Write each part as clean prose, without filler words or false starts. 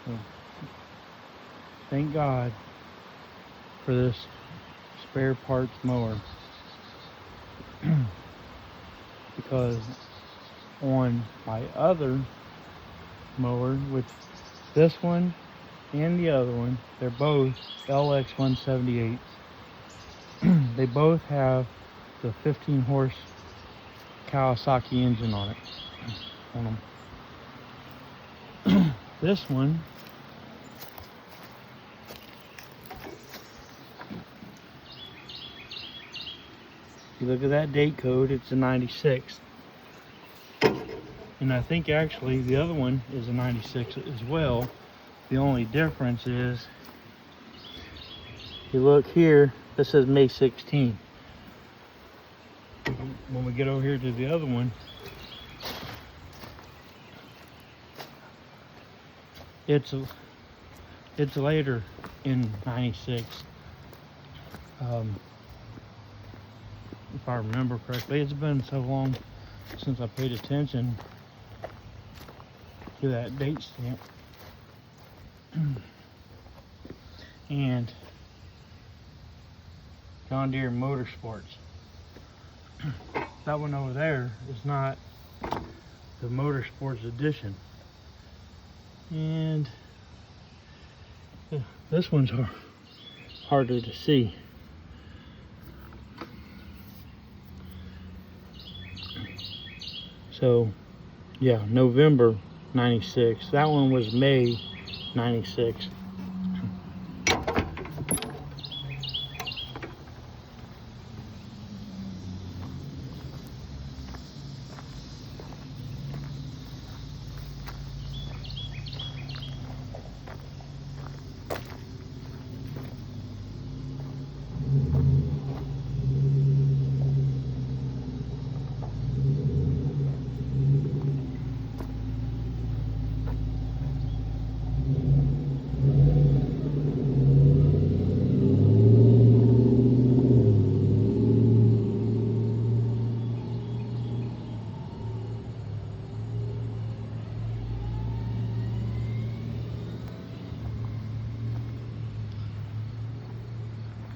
So, thank God for this spare parts mower. Because on my other mower, which this one and the other one, they're both Lx178’s. They both have the 15 horse Kawasaki engine on it. This one you look at that date code, it's a 96. And I think actually the other one is a 96 as well. The only difference is, you look here, this says May 16. When we get over here to the other one, it's later in 96. If I remember correctly, it's been so long since I paid attention to that date stamp. And John Deere Motorsports. That one over there is not the Motorsports edition. And this one's harder to see. So, yeah, November 96. That one was May 96.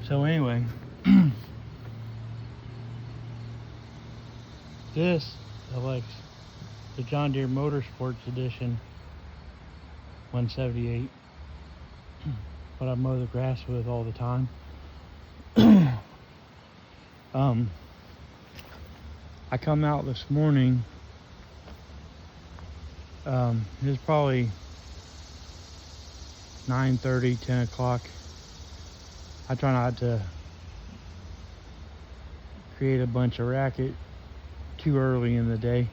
So anyway, this Lx, the John Deere Motorsports Edition 178, what I mow the grass with all the time. I come out this morning, it's probably 9:30, 10 o'clock. I try not to create a bunch of racket too early in the day.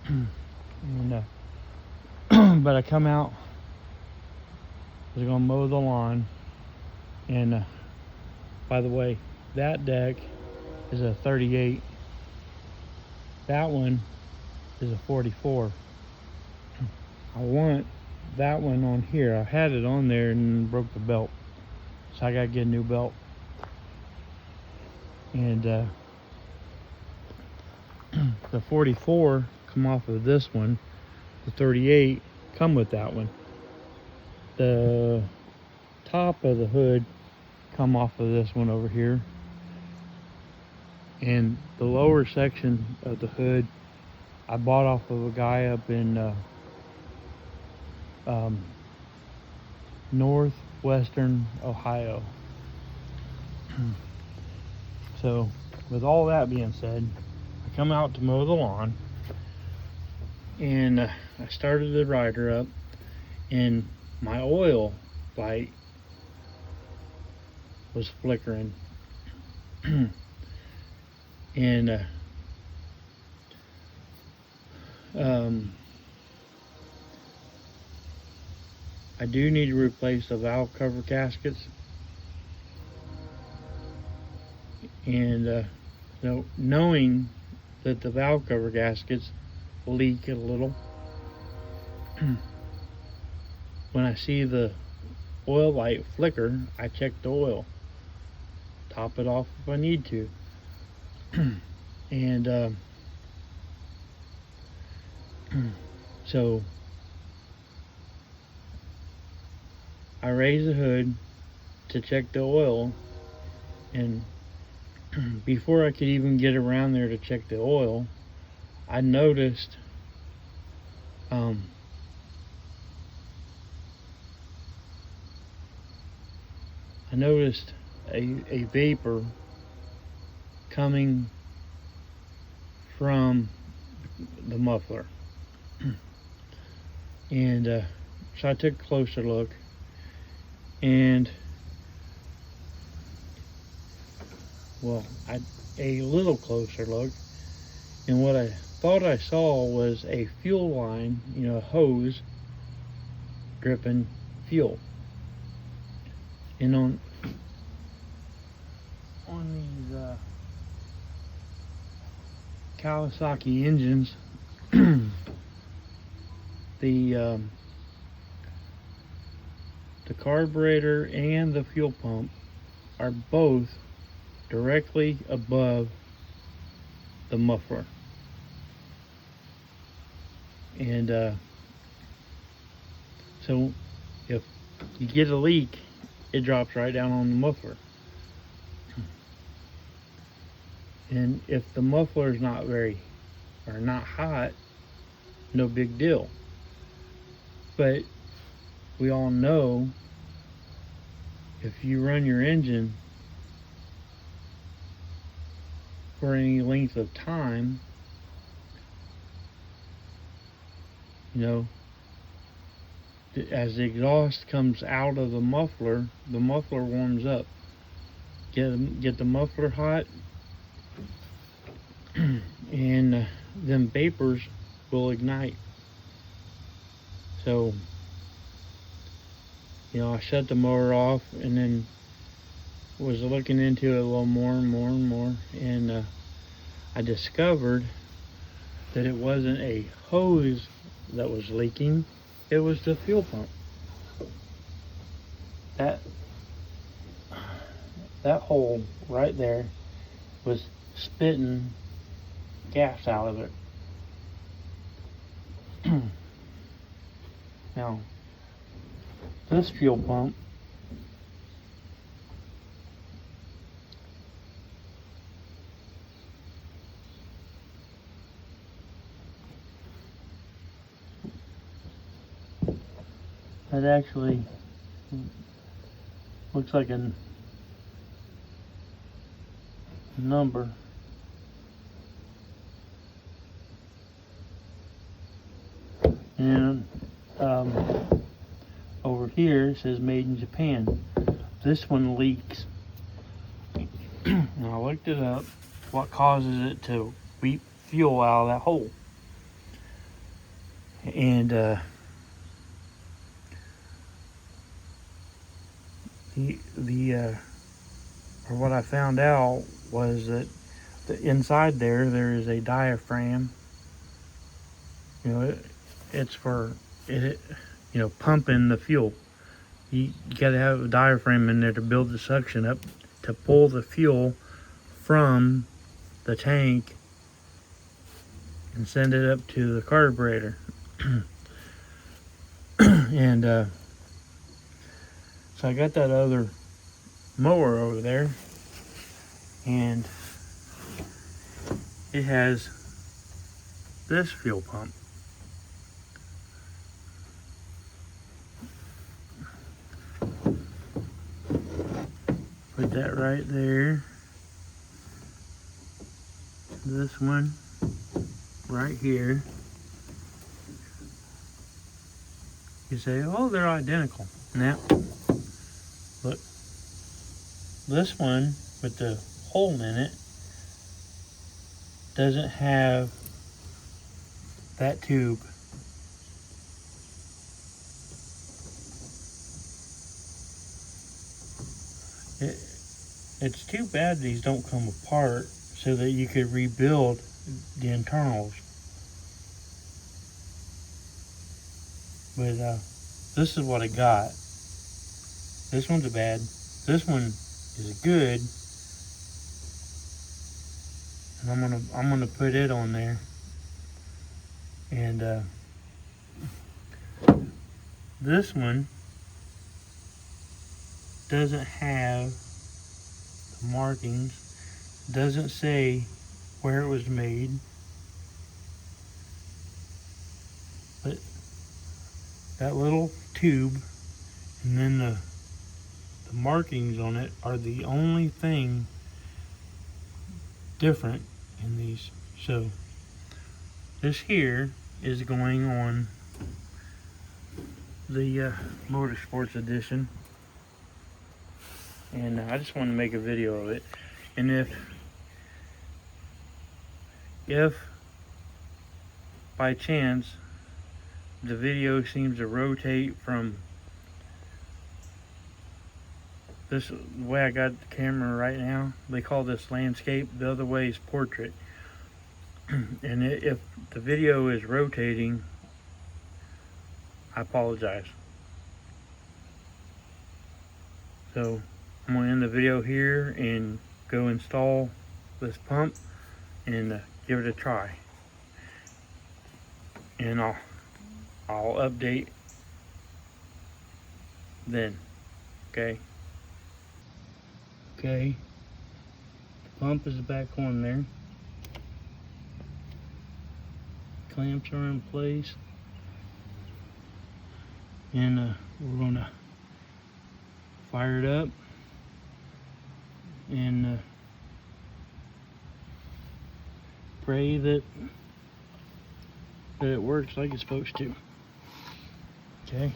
And, but I come out, I was gonna mow the lawn, and by the way, that deck is a 38. That one is a 44. I want that one on here. I had it on there and broke the belt. So I gotta get a new belt. And the 44 come off of this one. The 38 come with that one. The top of the hood come off of this one over here. And the lower section of the hood I bought off of a guy up in northwestern Ohio. So with all that being said, I come out to mow the lawn, and I started the rider up, and my oil light was flickering. And I do need to replace the valve cover gaskets, and knowing that the valve cover gaskets leak a little, when I see the oil light flicker, I check the oil, top it off if I need to. And so I raised the hood to check the oil, and before I could even get around there to check the oil, I noticed a vapor coming from the muffler. And so I took a closer look, and a little closer look, and what I thought I saw was a fuel line, a hose dripping fuel. And on these Kawasaki engines, the carburetor and the fuel pump are both directly above the muffler. And so if you get a leak, it drops right down on the muffler. And if the muffler is not hot, no big deal. But we all know if you run your engine for any length of time, as the exhaust comes out of the muffler warms up. Get the muffler hot, and them vapors will ignite. So, I shut the motor off, and then was looking into it a little more and more and more, and I discovered that it wasn't a hose that was leaking, it was the fuel pump. That hole right there was spitting gas out of it. Now, this fuel pump that actually looks like a number. And over here it says made in Japan. This one leaks. And I looked it up, what causes it to weep fuel out of that hole. And what I found out was that inside there is a diaphragm. It's for pumping the fuel. You got to have a diaphragm in there to build the suction up to pull the fuel from the tank and send it up to the carburetor. And so I got that other mower over there, and it has this fuel pump. Put that right there. This one right here. You say, oh, they're identical. Now, look, this one with the hole in it doesn't have that tube. It's too bad these don't come apart so that you could rebuild the internals. But this is what I got. This one's bad. This one is good. And I'm gonna put it on there. And this one doesn't have the markings, doesn't say where it was made, but that little tube and then the markings on it are the only thing different in these. So this here is going on the Motorsports edition, and I just want to make a video of it. And if by chance the video seems to rotate from this way I got the camera right now, they call this landscape, the other way is portrait. And if the video is rotating, I apologize. So I'm going to end the video here and go install this pump and give it a try. And I'll update then. Okay. Okay. The pump is back on there. Clamps are in place. And we're gonna fire it up and pray that it works like it's supposed to. Okay.